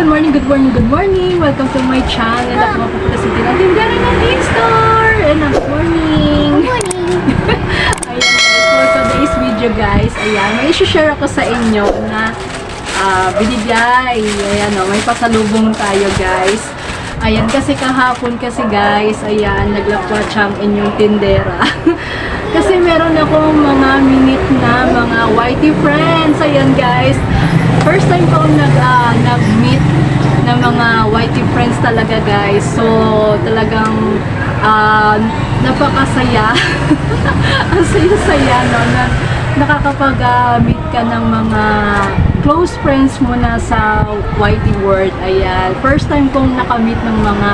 good morning, good morning, good morning. Welcome to my channel. Ako mapupunta sa tinatindara ng in-store. And good morning. Good morning. Ayan guys, for today's video guys, ayan, may isi-share ako sa inyo na binigay. Ayan o, may pasalubong tayo guys. Ayan, kasi kahapon kasi guys, ayan, naglakwatch ang inyong tindera. Kasi meron akong mga minute na mga whitey friends. Ayan guys, first time ko nag-meet ng mga whitey friends talaga guys. So, talagang napakasaya. Ang saya-saya, no? Na nakakapag-meet ka ng mga close friends mo na sa whitey world. Ayan, first time kong nakamit ng mga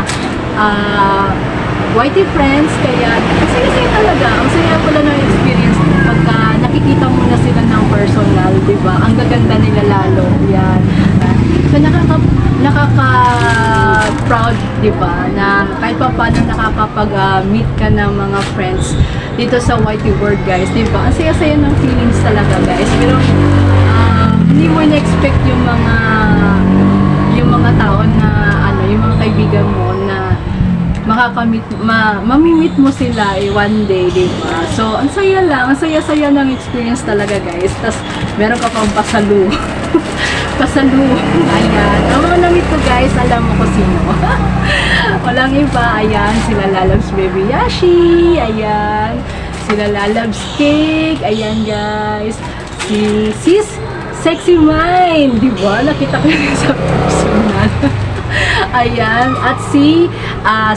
whitey friends, kaya ang saya-saya talaga. Ang saya pala ng experience pagka nakikita mo na sila ng personal, diba? Ang gaganda nila lalo. Yan. So, nakaka-proud, diba? Na kahit pa paano nakakapag-meet ka ng mga friends dito sa whitey world, guys. Diba? Ang saya-saya ng feelings talaga, guys. Pero, hindi mo na-expect yung mga tao na, yung mga kaibigan mo na makakamit, mamimit mo sila one day, diba? So, ang saya lang, ang saya-saya ng experience talaga, guys. Tapos, meron ka pang pasalu. Pasalu. Ayan. Ang mga namit ko, guys, alam mo ko sino. Walang iba. Ayan, sila Lalabs Baby Yashi. Ayan. Sila Lalabs Cake. Ayan, guys. Si Sis Sexy Mind. Diba? Nakita ko yun sa personal. Ayan, at si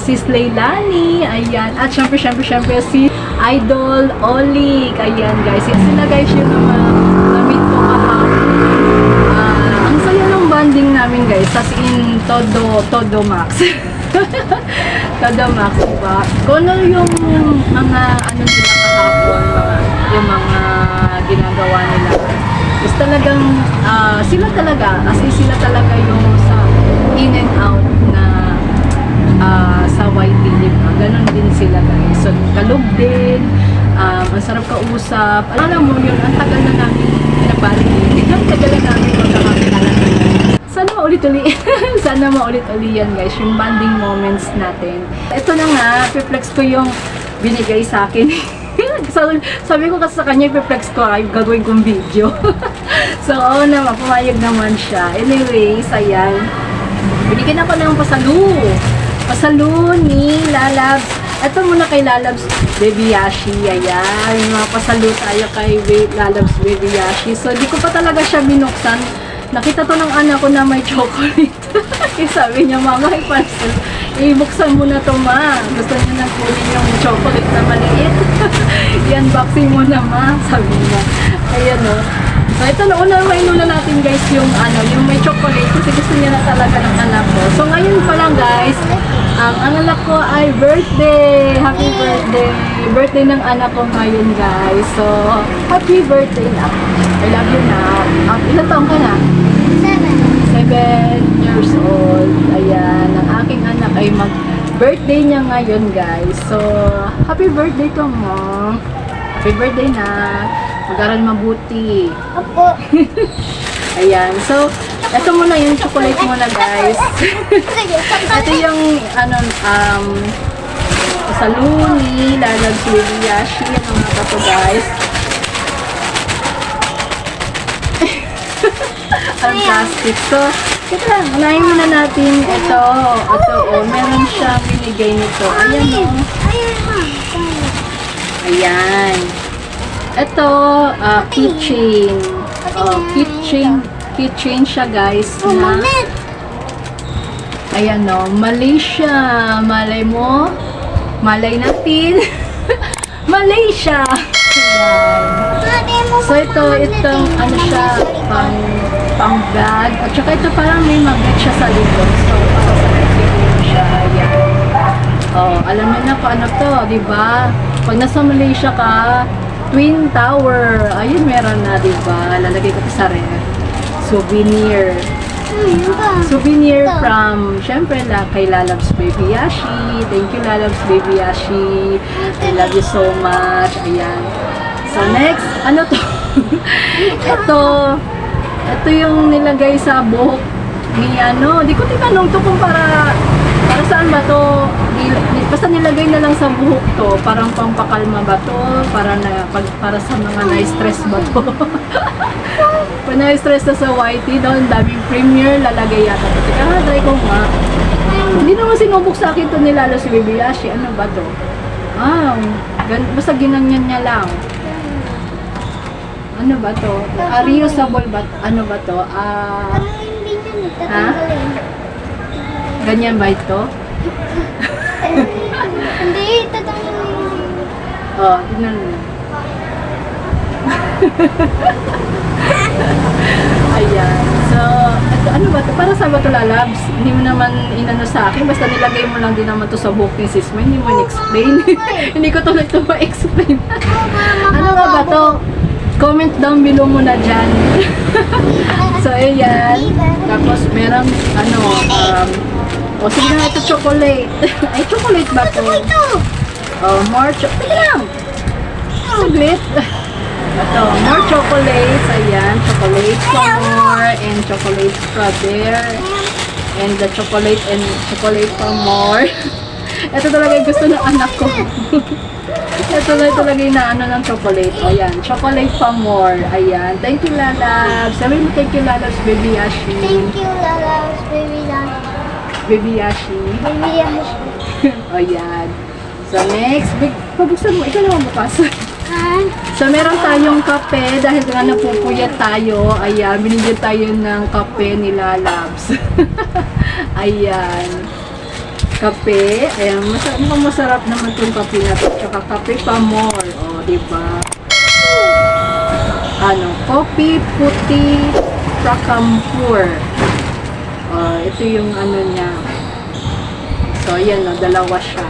Sis Leilani, ayan, at syempre si Idol Olik, ayan guys, sila guys yung na-meet ko kahapon. Ang saya ng bonding namin guys, as in todo max. Todo max, diba? Kung ano yung mga nila kahapon, yung mga ginagawa nila, is talagang sila talaga, as in sila talaga yung sa in and out na sa YT, diba? Ganon din sila guys. So, kalog din, ang sarap kausap. Alam mo yun, ang tagal na namin pinagbaling. Ang tagal na namin magkakakilala. Sana maulit-uli. Sana maulit-uli yan guys, yung bonding moments natin. Ito na nga, piplex ko yung binigay sa akin. Sabi ko kasi sa kanya, ipiplex ko ay gagawin kong video. So, oo naman, pumayag naman siya. Anyways, ayan. Binigyan ako ng pasalu ni Lalabs. Ito muna kay Lalabs Baby Yashi. Ayan, may mga pasalu tayo kay Lalabs Baby Yashi. So, di ko pa talaga siya binuksan. Nakita to ng anak ko na may chocolate. Kaya sabi niya, mama, i-parcel. Ibuksan mo na to, ma. Gusto niya nang kunin yung chocolate na maliit. I-unboxing mo na, ma. Sabi niya. Ayan, o. So, ito na mainuna natin guys yung may chocolate kasi gusto niya na talaga ng anak ko. So, ngayon pa lang guys, ang anak ko ay birthday! Happy birthday! Birthday ng anak ko ngayon guys. So, happy birthday na. I love you na. Ilan taong ka na? 7 years old. Ayan, ang aking anak ay mag-birthday niya ngayon guys. So, happy birthday to mo. Happy birthday na. Mag-aral mabuti. Opo. Ayan. So, ito muna yung chocolate muna, guys. Ito yung, pasaluni, Lalabs Baby Yashi. Ang mga ito, guys. Ang plastic. So, ito lang. Unahin muna natin ito. Ito, oh. Meron siyang binigay nito. Ayan, oh. Ayan. Ito, keychain. Keychain siya guys. Na, ayan o, Malaysia. Malay mo. Malay natin. Malaysia. Ayan. So itong ano siya, pang bag. At saka ito parang may magnet siya sa likod. So, pasasakit siya. Ayan. Oh, alam niyo na kung ano to, di ba? Pag nasa Malaysia ka, Twin Tower. Ayun, meron na, diba? Lalagay ko sa ref. Souvenir. Souvenir from, syempre, kay Lalabs Baby Yashi. Thank you, Lalabs Baby Yashi. I love you so much. Ayan. So, next, ano to? Ito yung nilagay sa buhok di ko tinanong to kung para saan ba to. Basta nilagay na lang sa buhok to, parang pampakalma ba to, para sa mga na-stress ba to. Pag na-stress na sa whitey, doon daming premier, lalagay yata to. Teka, try ko nga. Hindi naman sinubok sa akin to nilalo si Baby Yashi. Ano ba to? Basta ginanyan niya lang. Ano ba to? Reusable ba? Ano ba to? Hindi niya tatanggalin. Ganyan ba ito? Hindi, tatanggalin. Tignan mo. Ayan. So, ano ba to? Para sa ba to, lalabs? Hindi mo naman inano sa akin. Basta nilagay mo lang din naman to sa buhok ni sis mo. Hindi mo in-explain. Hindi ko tuloy ito ma-explain. Ano ba to? Comment down below mo na dyan. So, ayan. Tapos, merang, sige na, ito chocolate. Ay, chocolate ba to? More chocolate. Sige lang. Saglit. Ito, more chocolates. Ayan, chocolate for more. And chocolate strawberry. And the chocolate for more. Ito talaga yung gusto ng anak ko. Ito talaga yung naano ng chocolate. Ayan, chocolate for more. Ayan, thank you, Lalabs. Sabi mo, thank you, Lalabs, Baby Yashi. Thank you, Lalabs, Baby Yashi. Baby Yashi. Baby Yashi. Ayan. So, next, pabuksan mo. Ikaw naman bukas. So, meron tayong kape dahil nga napupuyat tayo. Ayan, binigyan tayo ng kape ni Lalabs. Ayan. Kape. Ayan, masarap naman itong kape na ito. Tsaka kape pa more. Diba? Kopi puti prakampur. Ito yung niya. So, ayan, dalawa siya.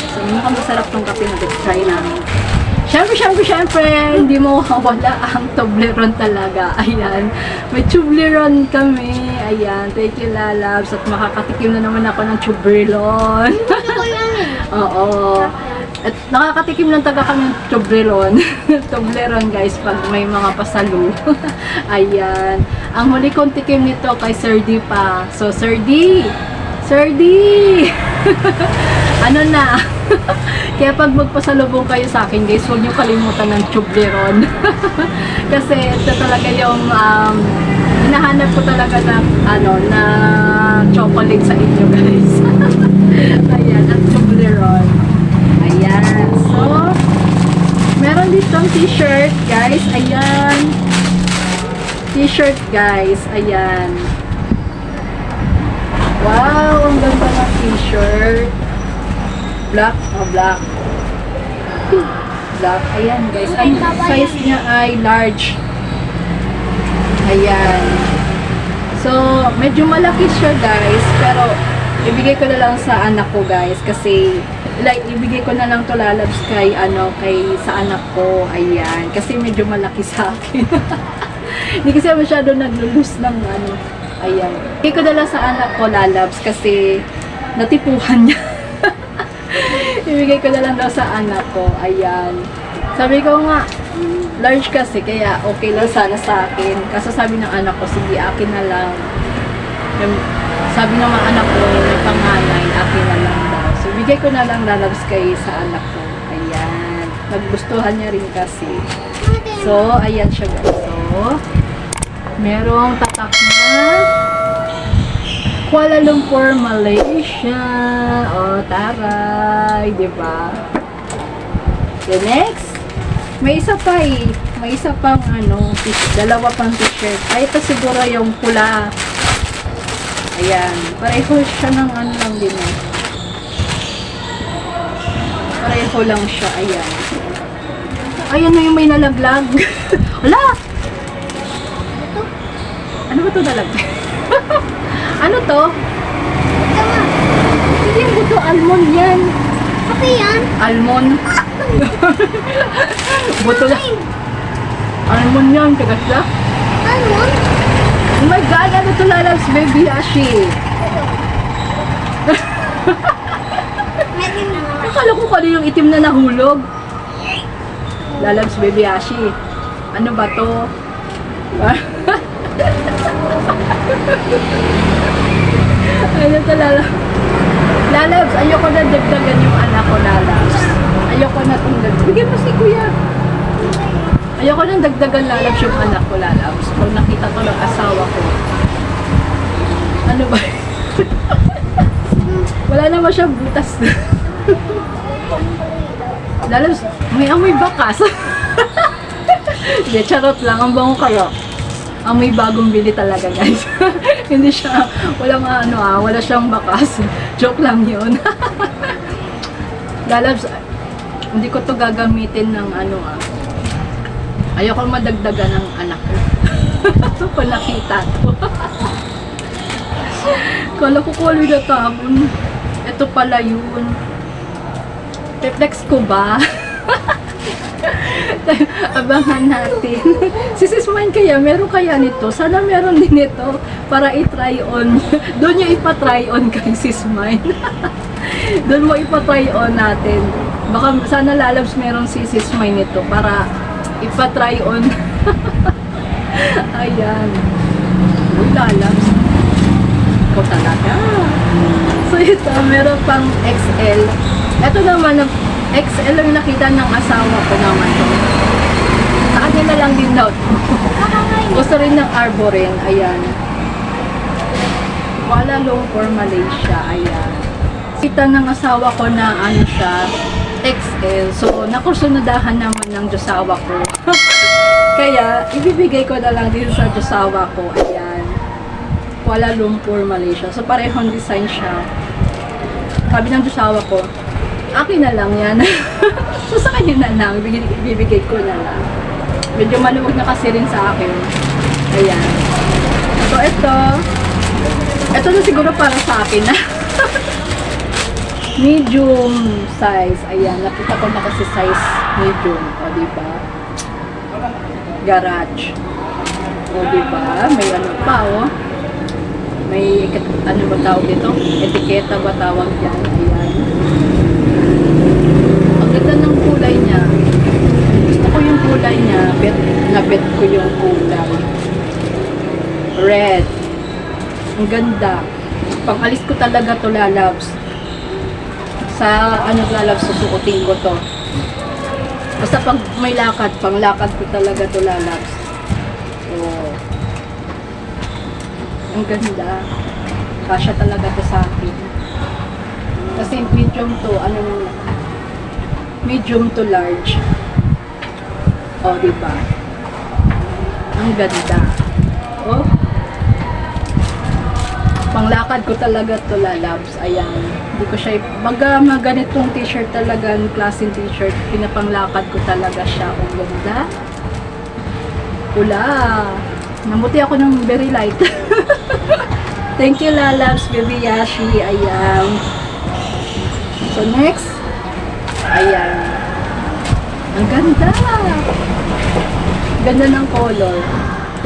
So, mukhang masarap tong kape na ito. Try namin. Siyempre, hindi mo mawala ang Toblerone talaga. Ayan, may Toblerone kami. Ayan, thank you, Lalabs. At makakatikim na naman ako ng Toblerone. Oo. At nakakatikim lang taga kami ng Toblerone. Toblerone, guys, pag may mga pasalo. Ayan. Ang huli kong tikim nito kay Sir D pa. So, Sir D! Ano na? Kaya pag magpasalubong kayo sa akin, guys, huwag niyo kalimutan ng Toblerone. Kasi ito talaga yung hinahanap ko talaga na chocolate sa inyo, guys. Ayan, ang Toblerone. Ayan. So, meron ditong t-shirt, guys. Ayan. T-shirt, guys. Ayan. Wow, ang ganda ng t-shirt. Black. Black. Ayan, guys. Ang size niya ay large. Ayan. So, medyo malaki siya, guys. Pero, ibigay ko na lang sa anak ko, guys. Kasi, ibigay ko na lang to, Lalabs, sa anak ko. Ayan. Kasi medyo malaki sa akin. Hindi kasi masyado naglulus ng Ayan. Ibigay ko na lang sa anak ko, Lalabs, kasi natipuhan niya. Ibigay ko na lang daw sa anak ko. Ayan. Sabi ko nga, large kasi, kaya okay lang sana sa akin. Kaso sabi ng anak ko, sige, akin na lang. Sabi ng mga anak ko, may panganay, akin na lang daw. So, bigay ko na lang, Lalabs, kay sa anak ko. Ayan. Nagustuhan niya rin kasi. So, ayan siya, guys. So, merong tatak na Kuala Lumpur, Malaysia. Taray, diba? The next, may isa pa may isa pang dalawa pang t-shirt. Ay, ito siguro yung pula. Ayan, pareho siya ng lang din pareho lang siya, ayan. Ayan na yung may nalaglag. Wala! Ano ba ito nalaglag? Ano to? Hindi yung buto, almond yan. Apa yan? Almond. Buto na. Almond yan, kagat siya. Almond? Oh my God, ano to, Lalabs, Baby Yashi? Akala ko kano yung itim na nahulog. Lalabs, Baby Yashi. Ano ba to? Ano to, Lalabs, ayoko na dagdagan yung anak ko, Lalabs. Ayoko na itong dagdagan. Bigyan mo si Kuya. Ayoko na dagdagan, Lalabs, yung anak ko, Lalabs. Pag nakita ko ng asawa ko. Ano ba? Wala naman siya butas. Lalabs, may amoy bakas. Hindi, charot lang. Ang bango kayo. Amoy bagong bili talaga, guys. Hindi siya, wala siyang bakas. Joke lang yun. Lalabs, hindi ko to gagamitin ng ayoko madagdagan ng anak ko. Kung nakita to. Kala ko kuloy na tapon. Ito pala yun. Reflex ko ba? Abangan natin. Si Sis Mine kaya, meron kaya nito? Sana meron din ito para i-try on. Doon nyo ipa-try on kay Sis Mine. Doon mo ipa-try on natin. Baka sana Lalabs meron si Sis Mine nito para ipa-try on. Ayan. Uy, Lalabs. Ikaw talaga. So ito, meron pang XL. Ito naman, XL ang nakita ng asawa ko naman to. Sa kanila lang din daw. Gusto rin ng Arborin. Ayan. Kuala Lumpur, Malaysia. Ayan. Kita ng asawa ko na siya, XL. So, nakursunadahan naman ng josawa ko. Kaya, ibibigay ko na lang din sa josawa ko. Ayan. Kuala Lumpur, Malaysia. So, parehong design siya. Sabi ng josawa ko, akin na lang yan. So, sa kanya na lang. Ibibigay ko na lang. Medyo maluwag na kasi rin sa akin. Ayan. So, ito. Ito na siguro para sa akin na. Medium size. Ayan. Nakita ko na kasi size medium. O, diba? Garage. O, diba? May ano pa, o. May, ano ba tawag dito? Etiketa ba tawag yan? Ayan. Ang ganda ng kulay niya. Gusto ko yung kulay niya. Bet ko yung kulay. Red. Ang ganda. Pang-alis ko talaga to, Lalabs. Sa Lalabs, susuotin ko to. Basta pag may lakad, pang-lakad ko talaga to, Lalabs. Oh. Ang ganda. Kasya talaga to sa akin. Kasi medium to, medium to large. O, diba? Ang ganda. O. Panglakad ko talaga to, Lalabs. Ayan. Hindi ko siya, ganitong t-shirt talaga, klaseng t-shirt, pinapanglakad ko talaga siya. Ang ganda. Pula. Namuti ako ng very light. Thank you, Lalabs, Baby Yashi. Ayan. So, next. Ayan. Ang ganda. Ganda ng color.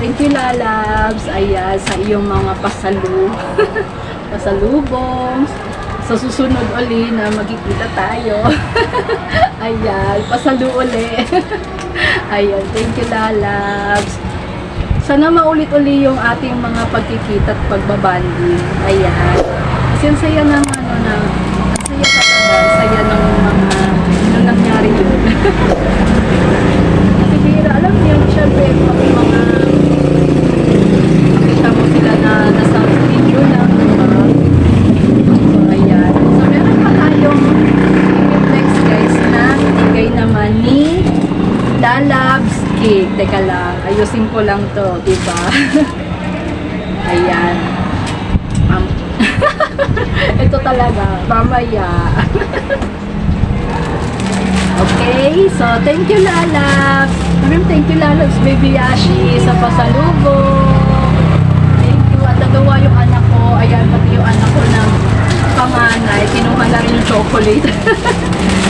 Thank you, Lalabs. Ayan, sa iyong mga pasalubong. Sa susunod uli na magkikita tayo. Ayan, pasalu uli. Ayan, thank you, Lalabs. Sana maulit-uli yung ating mga pagkikita at pagbabanding. Ayan. Kasi ang saya ng ang saya talaga, ang saya ng nung nangyari yun. Kasi bihira, alam niyo, syempre, pag mga makita mo sila na nasa video lang, diba? So, ayan. So, meron pa tayong reflex, guys, na ibigay naman ni Lalabs Cake. Teka lang, ayusin ko lang to, diba? Ayan. Ito talaga, mamaya. Okay, so thank you, Lalabs. Thank you, Lalabs, Baby Yashi, sa pasalubong. Thank you. At nagawa yung anak ko. Ayan, pati yung anak ko ng panganay. Kinuha na rin yung chocolate.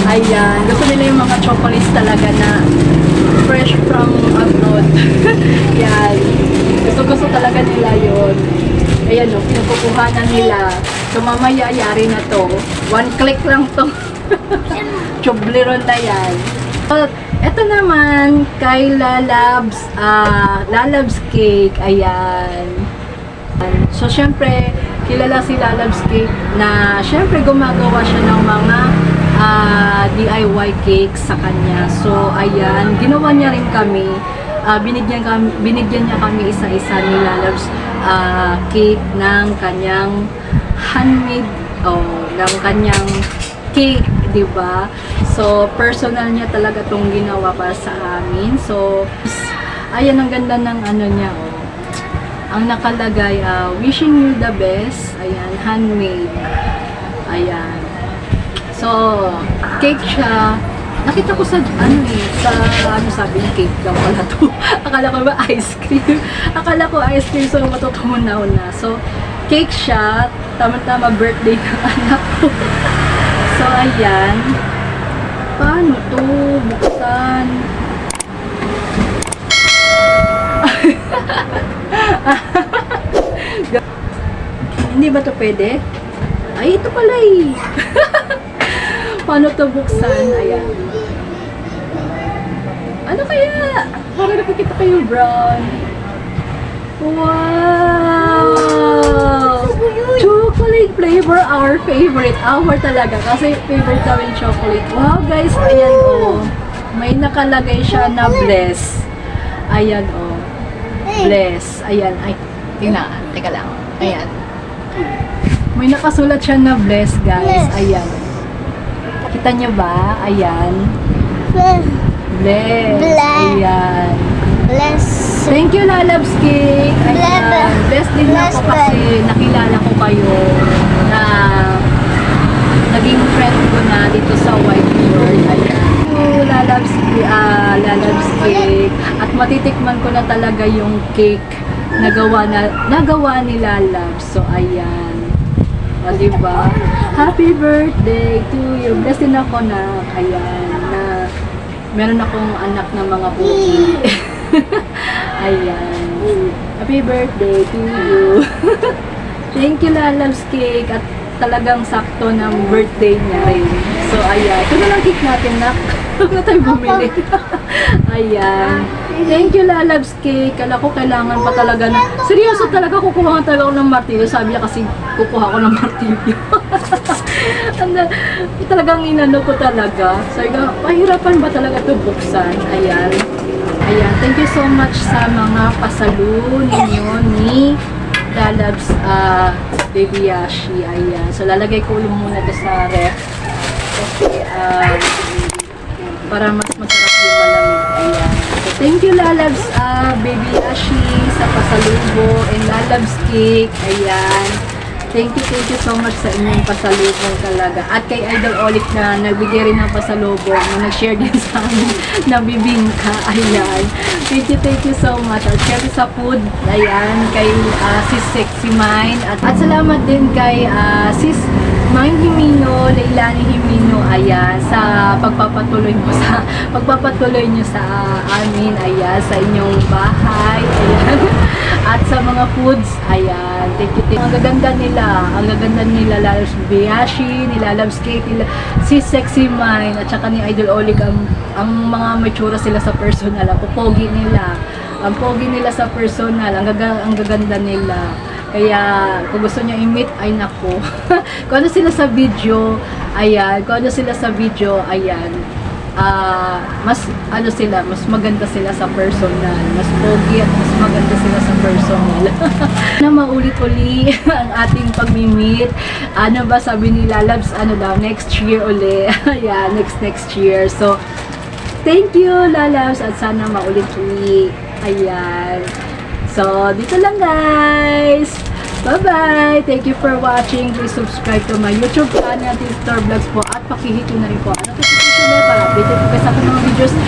Ayan, gusto nila yung mga chocolates talaga na fresh from abroad. Yan. Gusto talaga nila yun. Ayan o, pinukukuhanan nila. So mamaya yari na to. One click lang to. Chobleron na yan. So, eto naman kay Lalabs, Lalabs Cake. Ayan. So, syempre, kilala si Lalabs Cake na syempre gumagawa siya ng mga DIY cake sa kanya. So, ayan, ginawa niya rin kami. Binigyan niya kami isa-isa ni Lalabs cake ng kanyang handmade, ng kanyang cake, di ba? So, personal niya talaga tong ginawa para sa amin. So, ayan, ang ganda ng ano niya, ang nakalagay, wishing you the best. Ayan, handmade. Ayan. So, cake siya. Nakita ko sa, sabi ng cake daw pala to. Akala ko ba ice cream? Akala ko ice cream, so matutunaw na. So, cake siya. Tama-tama birthday ng anak ko. So, ayan. Paano to? Buksan. Hindi ba to pwede? Ay, ito pala eh. Paano to buksan? Ayan. Ano kaya? Parang nakikita kayo brown. Wow! Chocolate flavor, our favorite. Our talaga. Kasi favorite namin chocolate. Wow guys, ayan may nakalagay siya na bless. Ayan bless. Ayan. Ay, tingnan. Teka lang. Ayan. May nakasulat siya na bless, guys. Ayan. Kita niyo ba? Ayan. Bless. Ayan. Bless. Thank you, Lalabs Cake. Ayan. Bless din ako kasi nakilala ko kayo na naging friend ko na dito sa Whiteboard. Ayan. Lalabs Cake. At matitikman ko na talaga yung cake nagawa ni Lalabs. So, ayan. O, diba? Happy birthday to you. Blessed din ako na, ayan, na meron akong anak na mga buki. Ayan. Happy birthday to you. Thank you, Lalabs Cake. At talagang sakto ng birthday niya rin. So, ayan. Ito na lang cake natin, nak. Huwag na tayo bumili. Ayan. Thank you, Lalabs Cake. Kala ko kailangan pa talaga na... Seryoso talaga, kukuha nga talaga ako ng martilyo. Sabi niya kasi kukuha ko ng martilyo. Talagang inano ko talaga. Sabi ko, pahirapan ba talaga ito buksan? Ayan. Ayan. Thank you so much sa mga pasalo ninyo ni Lalabs Baby Yashi. Ayan. So, lalagay ko ulit muna ito sa ref. Kasi, para mas masarap yung malamig. Ayan. So, thank you, Lalabs Baby Yashi sa pasalubong and Lalabs Cake. Ayan. Thank you so much sa inyong pasalubong talaga. At kay Idol Olic na nagbigay rin ng pasalubong, na nag-share din sa amin na bibingka. Ayan. Thank you so much. At syempre sa food, ayan, kay Sis Sexy Mind. At salamat din kay Sis Mang Himino, Leilani Himino, ayan, sa pagpapatuloy nyo sa amin, ayan, sa inyong bahay, ayan. At sa mga foods, ayan, thank you. Ang gaganda nila, Lalabs Biyashi, ni Lalabs Cake, nila, si Sexy Mind, at saka ni Idol Olic, ang mga mature sila sa personal, ang pogi nila sa personal, ang gaganda nila. Kaya, kung gusto niyo i-meet, ay nako. Kung ano sila sa video, ayan, mas maganda sila sa personal. Mas pogi at mas maganda sila sa personal. Na maulit-uli ang ating pag-meet. Ano ba sabi ni Lalabs, next year uli. Ayan, next year. So, thank you, Lalabs, at sana maulit-uli. Ayan. So, dito lang guys. Bye-bye! Thank you for watching. Please subscribe to my YouTube channel, Tito Vlogs po. At pakihit nyo na rin po ang notification bell para updated po kayo sa aking mga videos na